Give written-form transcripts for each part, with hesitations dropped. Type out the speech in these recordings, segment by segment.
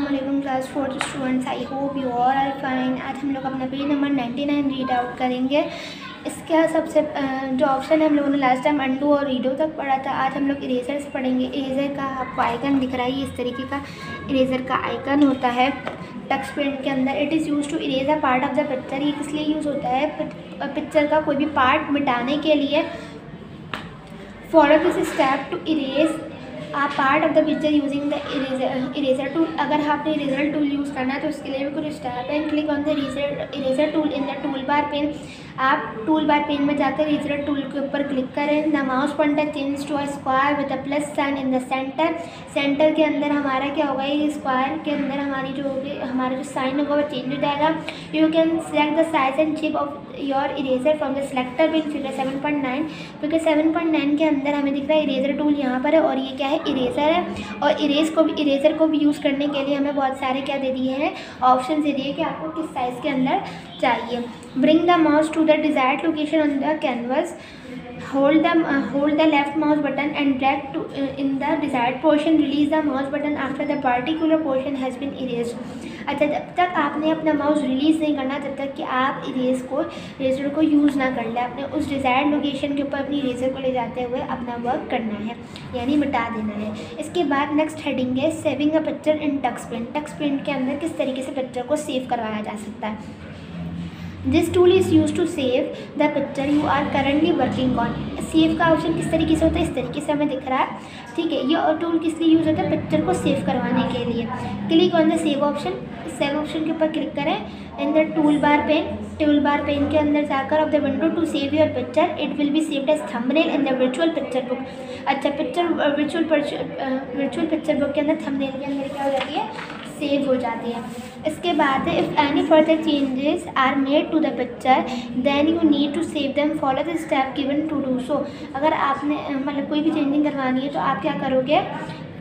अस्सलामुअलैकुम class 4 students, I hope you all are fine. आज हम लोग अपना पेज नंबर 99 रीड आउट करेंगे। इसका सबसे जो ऑप्शन है हम लोगों ने लास्ट टाइम अंडू और रीडो तक पढ़ा था। आज हम लोग इरेजर से पढ़ेंगे। इरेजर का आपको आइकन दिख रहा है, इस तरीके का इरेजर का आइकन होता है टक्स पेंट के अंदर। It is use to erase a part of the picture. ये किस लिए यूज़ होता है? पिक्चर का कोई भी पार्ट मिटाने के लिए। Follow this step to erase आप part of the picture using the eraser tool. अगर आपने इरेजर टूल यूज़ करना है तो उसके लिए भी कुछ स्टेप है। Click on the eraser tool in the tool bar pane. आप टूल बार पेन में जाकर इरेजर टूल के ऊपर क्लिक करें। The mouse pointer change to a square with a plus sign in the centre. Centre के अंदर हमारा क्या होगा, ये स्क्वायर के अंदर हमारी जो होगी, हमारा जो साइन होगा वो चेंज हो जाएगा। You can select the size and shape of your eraser from the selector pin figure 7.9। Figure 7.9 के अंदर हमें दिख रहा है इरेजर टूल यहाँ पर है, और ये क्या है, इरेजर है। और इरेजर को भी यूज़ करने के लिए हमें बहुत सारे क्या दे दिए हैं, ऑप्शन दे दिए कि आपको किस साइज़ के अंदर चाहिए। Bring the mouse to the desired location on the canvas. hold the left mouse button and drag to in the desired portion. Release the mouse button after the particular portion has been erased. अच्छा, जब तक आपने अपना mouse release नहीं करना जब तक कि आप इरेजर को यूज़ ना कर ले। आपने उस डिज़ायर्ड लोकेशन के ऊपर अपनी इरेजर को ले जाते हुए अपना वर्क करना है, यानी मिटा देना है। इसके बाद नेक्स्ट हेडिंग है saving a picture in Tux Paint. Tux Paint के अंदर किस तरीके से पिक्चर को सेव करवाया जा सकता है। This tool is use to save the picture you are currently working on. Save का ऑप्शन किस तरीके से होता है, इस तरीके से हमें दिख रहा है, ठीक है। ये टूल किस लिए यूज़ होता है, पिक्चर को सेव करवाने के लिए। Click on the save option. Save option के ऊपर क्लिक करें in the tool bar pen. Tool bar pen के अंदर जाकर of the window to save your picture. It will be saved as thumbnail in the virtual picture book. अच्छा, virtual picture book के अंदर thumbnail के अंदर क्या हो जाती है, सेव हो जाती है। इसके बाद if any further changes are made to the picture then you need to save them. Follow the step given to do so. अगर आपने मतलब कोई भी चेंजिंग करवानी है तो आप क्या करोगे,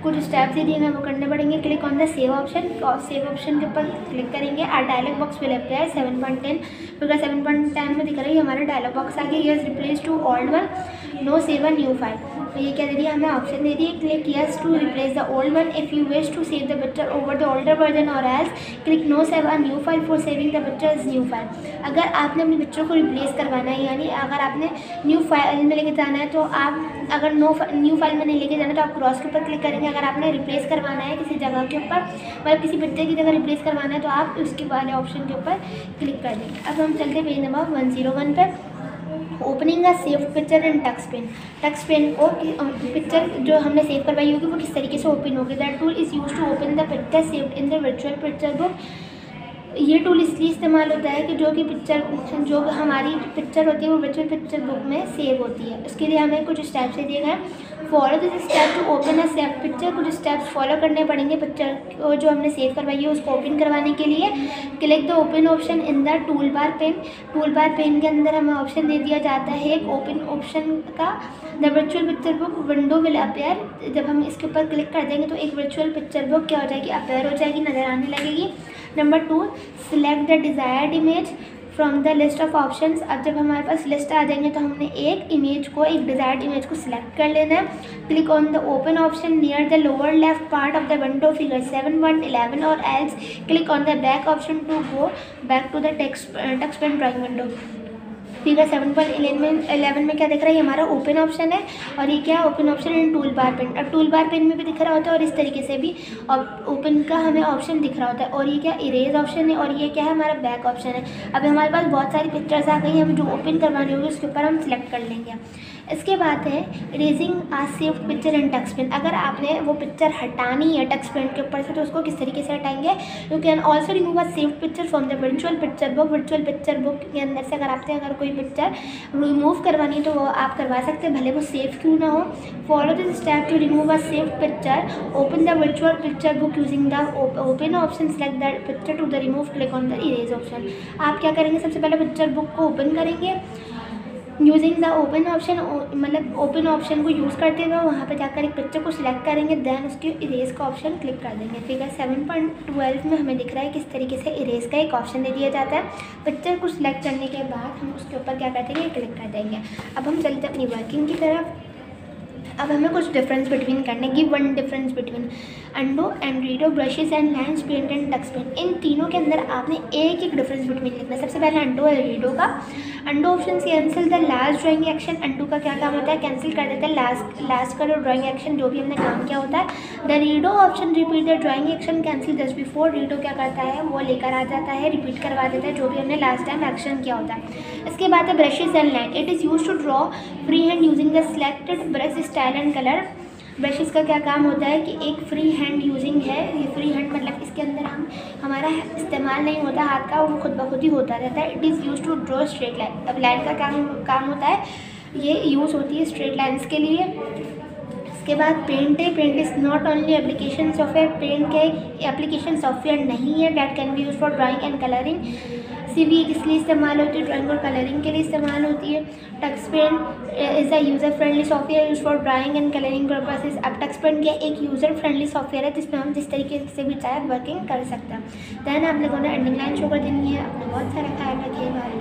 कुछ स्टेप्स दे दिए हैं वो करने पड़ेंगे। Click on the save option, और सेव ऑप्शन के ऊपर क्लिक करेंगे। Are dialog box will appear 7.10। Figure 7.10 में दिख रही है हमारा डायलॉग बॉक्स आ गया। Yes replace to old one, no save a new file. तो ये क्या दे दिया हमें, ऑप्शन दे दिए। Click yes to replace the old one if you wish to save the picture over the older version, और else click no save a new file for saving the picture is new file. अगर आपने अपनी picture को replace करवाना है, यानी अगर आपने न्यू फाइल में लेके जाना है तो आप, अगर न्यू फाइल में नहीं लेके जाना तो आप क्रॉस के ऊपर क्लिक करेंगे। अगर आपने रिप्लेस करवाना है किसी जगह के ऊपर, मतलब किसी पिक्चर की जगह रिप्लेस करवाना है तो आप उसके वाले ऑप्शन के ऊपर क्लिक कर देंगे। अब हम चलते हैं पेज नंबर 101 पर। Opening a save picture in Tux Paint. Tux Paint को पिक्चर जो हमने सेव करवाई होगी वो किस तरीके से ओपन होगी। That tool is use to open the picture saved in the virtual picture book. ये टूल इसलिए इस्तेमाल होता है कि जो कि पिक्चर, जो हमारी पिक्चर होती है वो वर्चुअल पिक्चर बुक में सेव होती है। उसके लिए हमें कुछ स्टेप्स दिए गए हैं। Follow this step to open a save picture. कुछ स्टेप्स फॉलो करने पड़ेंगे पिक्चर को जो हमने सेव करवाई है उसको ओपन करवाने के लिए। Click the open option in the tool bar pen. Tool bar pen के अंदर हमें ऑप्शन दे दिया जाता है एक ओपन ऑप्शन का। The virtual picture book window will appear. जब हम इसके ऊपर क्लिक कर देंगे तो एक वर्चुअल पिक्चर बुक क्या हो जाएगी, अपीयर हो जाएगी, नज़र आने लगेगी। Number 2, select the desired image from the list of options. अब जब हमारे पास लिस्ट आ जाएंगे तो हमने एक डिज़ायर्ड इमेज को सिलेक्ट कर लेना है। Click on the open option near the lower left part of the window figure 7.11, और else click on the back option to go back to the Tux pen drawing window. Figure 7.11 में क्या दिख रहा है, ये हमारा ओपन ऑप्शन है, और ये क्या है, open option in tool bar pen. अब टूल बार पेन में भी दिख रहा होता है और इस तरीके से भी ओपन का हमें ऑप्शन दिख रहा होता है। और ये क्या, इरेज ऑप्शन है, और ये क्या है, हमारा बैक ऑप्शन है। अब हमारे पास बहुत सारी पिक्चर्स आ गई हैं, हमें जो ओपन करवानी होगी उसके ऊपर हम सिलेक्ट कर लेंगे। इसके बाद है erasing a saved picture in Tux pen. अगर आपने वो पिक्चर हटानी है टक्स पेन के ऊपर से तो उसको किस तरीके से हटाएंगे। You can also remove a saved picture from the virtual picture book. Virtual picture book के अंदर से अगर कोई पिक्चर रिमूव करवानी है तो वो आप करवा सकते हैं, भले वो सेव क्यों ना हो। Follow this step to remove a saved picture. Open the virtual picture book using the open option. Select the picture to the remove, click on the erase option. आप क्या करेंगे, सबसे पहले पिक्चर बुक को open करेंगे using the open option, मतलब open option को use करते हुए वहाँ पे जाकर एक पिक्चर को सिलेक्ट करेंगे, देन उसके इरेज का ऑप्शन क्लिक कर देंगे। फिगर 7.12 में हमें दिख रहा है किस तरीके से इरेज का एक ऑप्शन दे दिया जाता है। पिक्चर को सिलेक्ट करने के बाद हम उसके ऊपर क्या कर देंगे, क्लिक कर देंगे। अब हम चलते अपनी वर्किंग की तरफ। अब हमें कुछ डिफरेंस बिटवीन करने की, one difference between. Undo and redo, brushes and lines, paint and Tux paint. इन तीनों के अंदर आपने एक एक डिफरेंस बिटवीन लिखना है। सबसे पहले अंडो है रीडो का। Undo option cancel the last drawing action. Undo का क्या काम होता है, कैंसिल कर देता है लास्ट का जो ड्राइंग एक्शन जो भी हमने काम किया होता है। The redo option repeat the drawing action cancel just before. Redo क्या करता है, वो लेकर आ जाता है, रिपीट करवा देता है जो भी हमने लास्ट टाइम एक्शन किया होता है। इसके बाद है brushes and line. It is use to draw free hand using the selected brush style and colour. Brushes का क्या काम होता है कि एक फ्री हैंड यूजिंग है। ये फ्री हैंड मतलब इसके अंदर हमारा इस्तेमाल नहीं होता हाथ का, वो खुद ब खुद ही होता रहता है। It is use to draw straight line. अब लाइन का काम होता है, ये यूज़ होती है स्ट्रेट लाइन्स के लिए। इसके बाद पेंट है। Paint is not only application software. Paint के एप्लीकेशन सॉफ्टवेयर नहीं है that can be use for drawing and colouring. सीवी इसलिए इस्तेमाल होती है, ड्राइंग और कलरिंग के लिए इस्तेमाल होती है। Tux paint is a user friendly software use for drawing and colouring purposes. अब टक्स पेंट क्या एक यूज़र फ्रेंडली सॉफ्टवेयर है जिसमें हम जिस तरीके से भी चाहे वर्किंग कर सकते हैं। दैन आप लोगों ने एंडिंग लाइन शो कर देनी है। अपना बहुत सारा ख्याल रखिएगा।